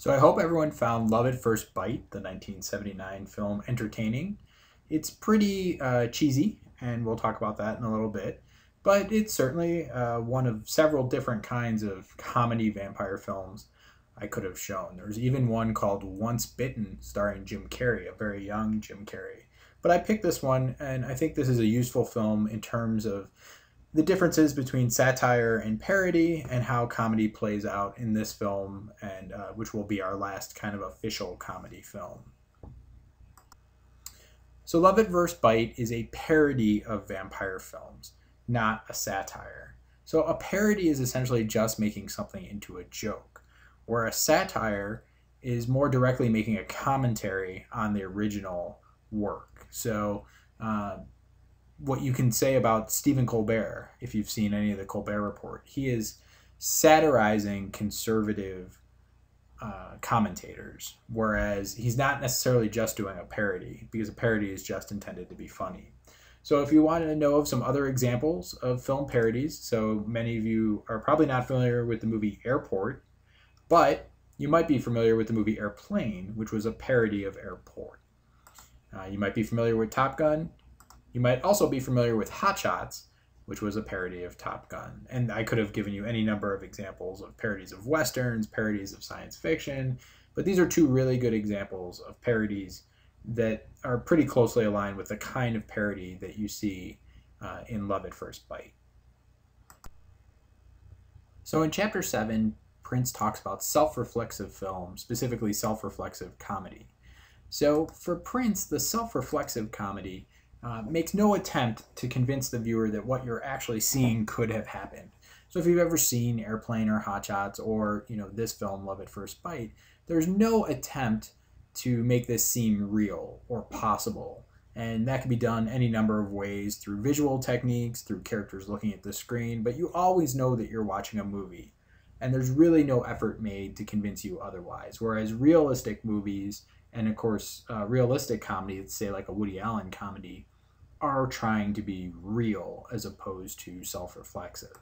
So I hope everyone found Love at First Bite, the 1979 film, entertaining. It's pretty cheesy, and we'll talk about that in a little bit. But it's certainly one of several different kinds of comedy vampire films I could have shown. There's even one called Once Bitten, starring Jim Carrey, a very young Jim Carrey. But I picked this one, and I think this is a useful film in terms of the differences between satire and parody and how comedy plays out in this film, and which will be our last kind of official comedy film. So Love at First Bite is a parody of vampire films, not a satire. So a parody is essentially just making something into a joke, where a satire is more directly making a commentary on the original work. So what you can say about Stephen Colbert, if you've seen any of the Colbert Report, he is satirizing conservative commentators, whereas he's not necessarily just doing a parody, because a parody is just intended to be funny. So if you want to know of some other examples of film parodies, so many of you are probably not familiar with the movie Airport, but you might be familiar with the movie Airplane, which was a parody of Airport. You might be familiar with Top Gun. You might also be familiar with Hot Shots, which was a parody of Top Gun. And I could have given you any number of examples of parodies of Westerns, parodies of science fiction, but these are two really good examples of parodies that are pretty closely aligned with the kind of parody that you see in Love at First Bite. So in Chapter 7, Prince talks about self-reflexive film, specifically self-reflexive comedy. So for Prince, the self-reflexive comedy makes no attempt to convince the viewer that what you're actually seeing could have happened. So if you've ever seen Airplane or Hot Shots or this film, Love at First Bite, there's no attempt to make this seem real or possible. And that can be done any number of ways, through visual techniques, through characters looking at the screen, but you always know that you're watching a movie. And there's really no effort made to convince you otherwise. Whereas realistic movies, and of course realistic comedy, let's say like a Woody Allen comedy, are trying to be real as opposed to self-reflexive.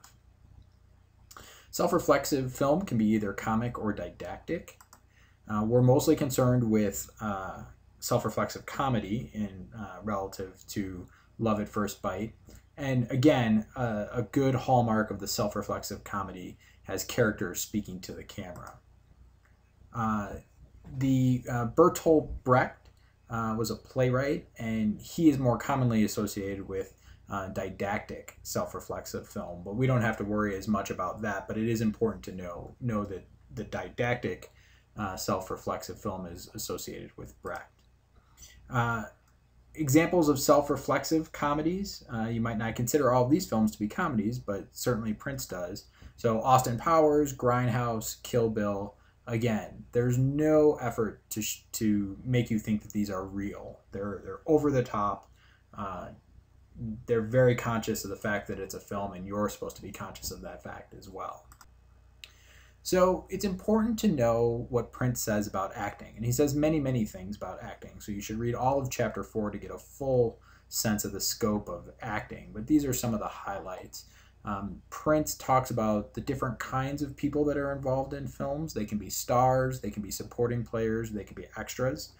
Self-reflexive film can be either comic or didactic. We're mostly concerned with self-reflexive comedy in relative to Love at First Bite. And again, a good hallmark of the self-reflexive comedy has characters speaking to the camera. Bertolt Brecht was a playwright, and he is more commonly associated with didactic self-reflexive film, but we don't have to worry as much about that. But it is important to know that the didactic self-reflexive film is associated with Brecht. Examples of self-reflexive comedies, you might not consider all of these films to be comedies, but certainly Prince does. So Austin Powers, Grindhouse, Kill Bill. Again, there's no effort to make you think that these are real. They're over the top. They're very conscious of the fact that it's a film, and you're supposed to be conscious of that fact as well. So it's important to know what Prince says about acting. And he says many, many things about acting. So you should read all of Chapter 4 to get a full sense of the scope of acting. But these are some of the highlights. Prince talks about the different kinds of people that are involved in films. They can be stars, they can be supporting players, they can be extras.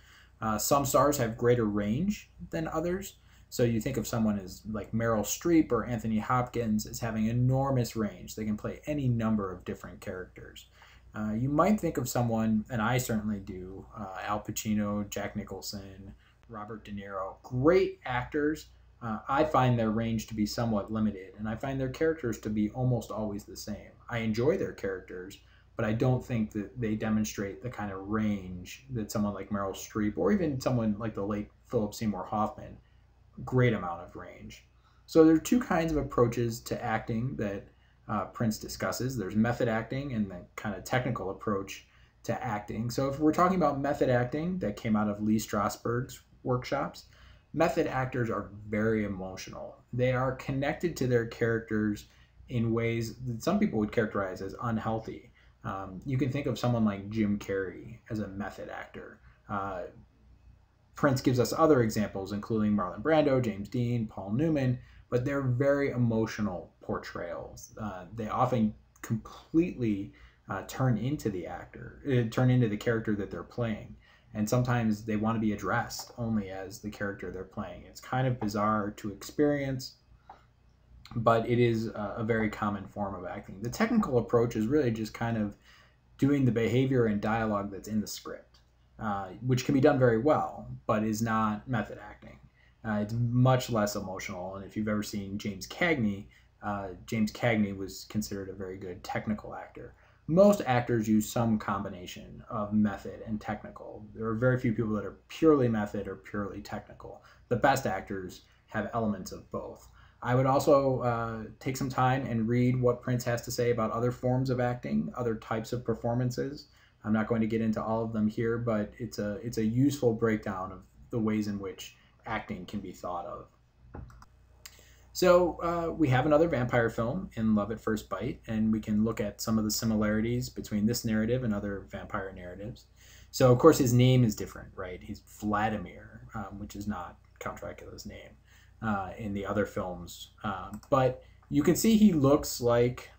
Some stars have greater range than others. So you think of someone as like Meryl Streep or Anthony Hopkins as having enormous range. They can play any number of different characters. You might think of someone, and I certainly do, Al Pacino, Jack Nicholson, Robert De Niro, great actors. I find their range to be somewhat limited, and I find their characters to be almost always the same. I enjoy their characters, but I don't think that they demonstrate the kind of range that someone like Meryl Streep, or even someone like the late Philip Seymour Hoffman, great amount of range. So there are two kinds of approaches to acting that Prince discusses. There's method acting and the kind of technical approach to acting. So if we're talking about method acting that came out of Lee Strasberg's workshops, method actors are very emotional. They are connected to their characters in ways that some people would characterize as unhealthy. You can think of someone like Jim Carrey as a method actor. Prince gives us other examples, including Marlon Brando, James Dean, Paul Newman, but they're very emotional portrayals. They often completely turn into the actor, turn into the character that they're playing. And sometimes they want to be addressed only as the character they're playing. It's kind of bizarre to experience, but it is a very common form of acting. The technical approach is really just kind of doing the behavior and dialogue that's in the script, which can be done very well, but is not method acting. It's much less emotional, and if you've ever seen James Cagney was considered a very good technical actor. Most actors use some combination of method and technical. There are very few people that are purely method or purely technical. The best actors have elements of both. I would also take some time and read what Prince has to say about other forms of acting, other types of performances. I'm not going to get into all of them here, but it's a useful breakdown of the ways in which acting can be thought of. So we have another vampire film in Love at First Bite, and we can look at some of the similarities between this narrative and other vampire narratives. So, of course, his name is different, right? He's Vladimir, which is not Count Dracula's name in the other films. But you can see he looks like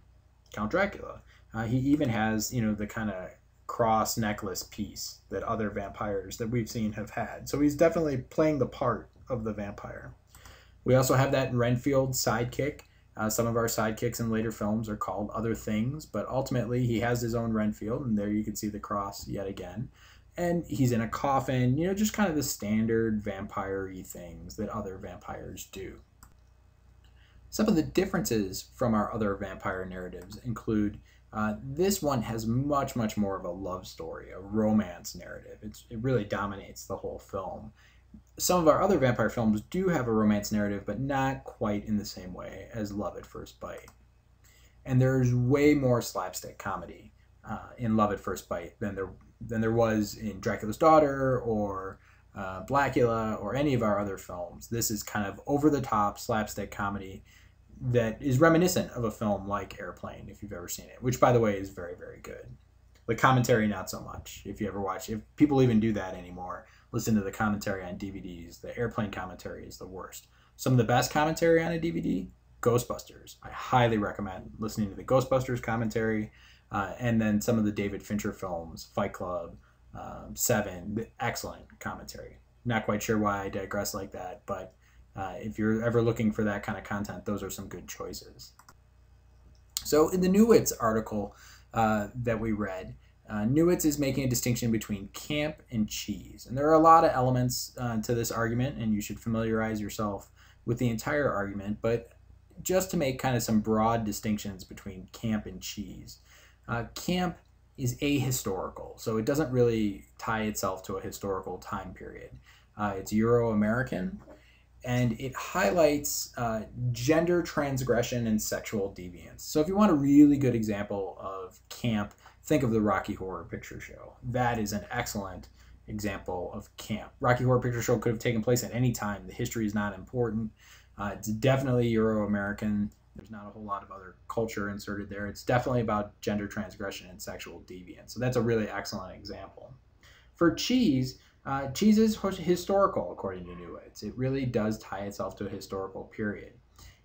Count Dracula. He even has, the kind of cross necklace piece that other vampires that we've seen have had. So he's definitely playing the part of the vampire. We also have that Renfield sidekick. Some of our sidekicks in later films are called other things, but ultimately he has his own Renfield, and there you can see the cross yet again. And he's in a coffin, just kind of the standard vampire-y things that other vampires do. Some of the differences from our other vampire narratives include this one has much, much more of a love story, a romance narrative. It really dominates the whole film. Some of our other vampire films do have a romance narrative, but not quite in the same way as Love at First Bite. And there's way more slapstick comedy in Love at First Bite than there was in Dracula's Daughter or Blackula or any of our other films. This is kind of over-the-top slapstick comedy that is reminiscent of a film like Airplane, if you've ever seen it, which, by the way, is very, very good. The commentary, not so much. If you ever watch, if people even do that anymore, listen to the commentary on DVDs. The Airplane commentary is the worst. Some of the best commentary on a DVD, Ghostbusters. I highly recommend listening to the Ghostbusters commentary, and then some of the David Fincher films, Fight Club, Seven, excellent commentary. Not quite sure why I digress like that, but if you're ever looking for that kind of content, those are some good choices. So in the Newitz article that we read, Newitz is making a distinction between camp and cheese. And there are a lot of elements to this argument, and you should familiarize yourself with the entire argument, but just to make kind of some broad distinctions between camp and cheese. Camp is ahistorical, so it doesn't really tie itself to a historical time period. It's Euro-American, and it highlights gender transgression and sexual deviance. So if you want a really good example of camp, think of the Rocky Horror Picture Show. That is an excellent example of camp. Rocky Horror Picture Show could have taken place at any time. The history is not important. It's definitely Euro-American. There's not a whole lot of other culture inserted there. It's definitely about gender transgression and sexual deviance. So that's a really excellent example. For cheese, cheese is historical, according to Newitz. It really does tie itself to a historical period.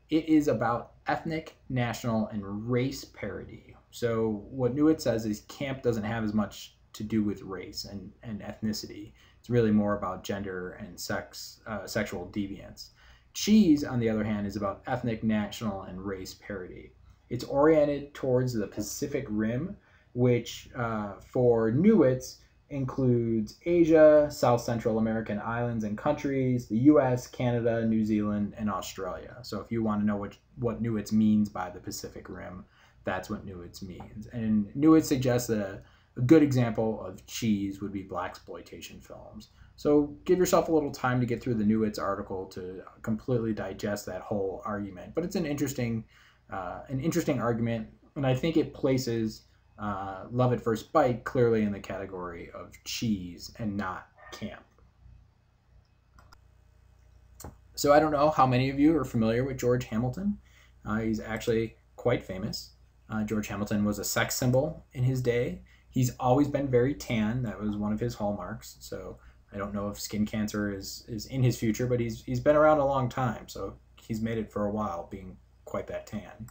It is about ethnic, national, and race parody. So what Newitz says is camp doesn't have as much to do with race and ethnicity. It's really more about gender and sexual deviance. Cheese, on the other hand, is about ethnic, national, and race parody. It's oriented towards the Pacific Rim, which for Newitz includes Asia, South Central American islands and countries, the US, Canada, New Zealand, and Australia. So if you want to know what Newitz means by the Pacific Rim, that's what Newitz means. And Newitz suggests that a good example of cheese would be blaxploitation films. So give yourself a little time to get through the Newitz article to completely digest that whole argument. But it's an interesting argument, and I think it places Love at First Bite clearly in the category of cheese and not camp. So I don't know how many of you are familiar with George Hamilton. He's actually quite famous. George Hamilton was a sex symbol in his day. He's always been very tan. That was one of his hallmarks. So I don't know if skin cancer is in his future, but he's been around a long time. So he's made it for a while, being quite that tan.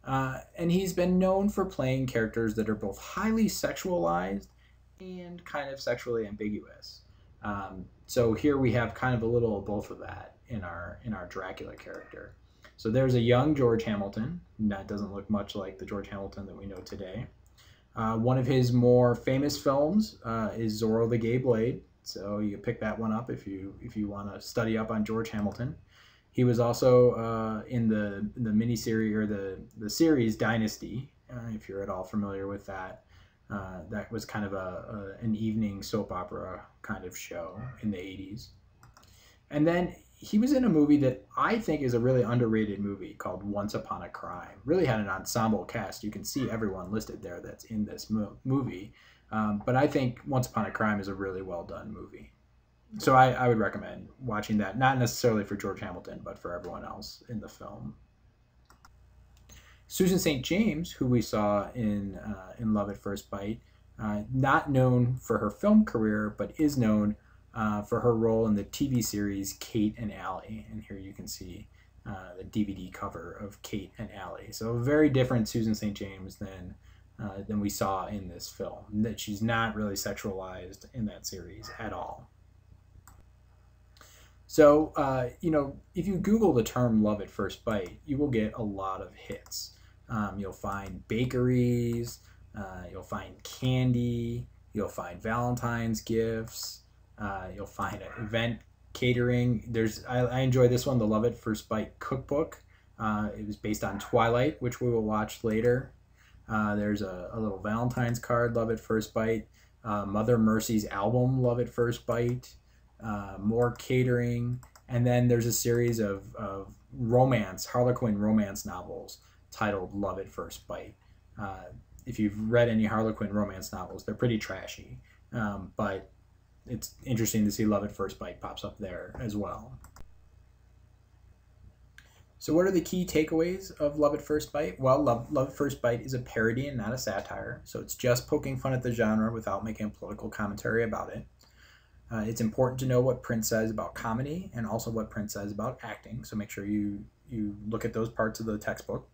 And he's been known for playing characters that are both highly sexualized and kind of sexually ambiguous. So here we have kind of a little of both of that in our Dracula character. So there's a young George Hamilton. That doesn't look much like the George Hamilton that we know today. One of his more famous films is Zorro the Gay Blade. So you can pick that one up if you want to study up on George Hamilton. He was also in the miniseries or the series Dynasty, if you're at all familiar with that. That was kind of an evening soap opera kind of show in the 80s. And then he was in a movie that I think is a really underrated movie called Once Upon a Crime. Really had an ensemble cast. You can see everyone listed there that's in this movie. But I think Once Upon a Crime is a really well done movie. So I would recommend watching that, not necessarily for George Hamilton, but for everyone else in the film. Susan St. James, who we saw in Love at First Bite, not known for her film career, but is known for her role in the TV series Kate and Allie. And here you can see the DVD cover of Kate and Allie. So a very different Susan St. James than we saw in this film. That she's not really sexualized in that series at all. So, if you Google the term Love at First Bite, you will get a lot of hits. You'll find bakeries, you'll find candy, you'll find Valentine's gifts, you'll find event catering. I enjoy this one, the Love at First Bite cookbook. It was based on Twilight, which we will watch later. There's a little Valentine's card, Love at First Bite. Mother Mercy's album, Love at First Bite. More catering, and then there's a series of Harlequin romance novels titled Love at First Bite. If you've read any Harlequin romance novels, they're pretty trashy, but it's interesting to see Love at First Bite pops up there as well. So what are the key takeaways of Love at First Bite? Well, Love at First Bite is a parody and not a satire, so it's just poking fun at the genre without making a political commentary about it. It's important to know what Prince says about comedy and also what Prince says about acting, so make sure you look at those parts of the textbook.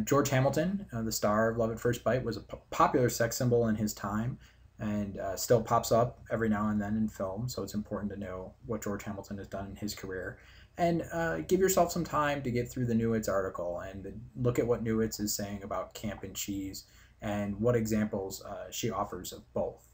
George Hamilton, the star of Love at First Bite, was a popular sex symbol in his time and still pops up every now and then in film, so it's important to know what George Hamilton has done in his career. And give yourself some time to get through the Newitz article and look at what Newitz is saying about camp and cheese and what examples she offers of both.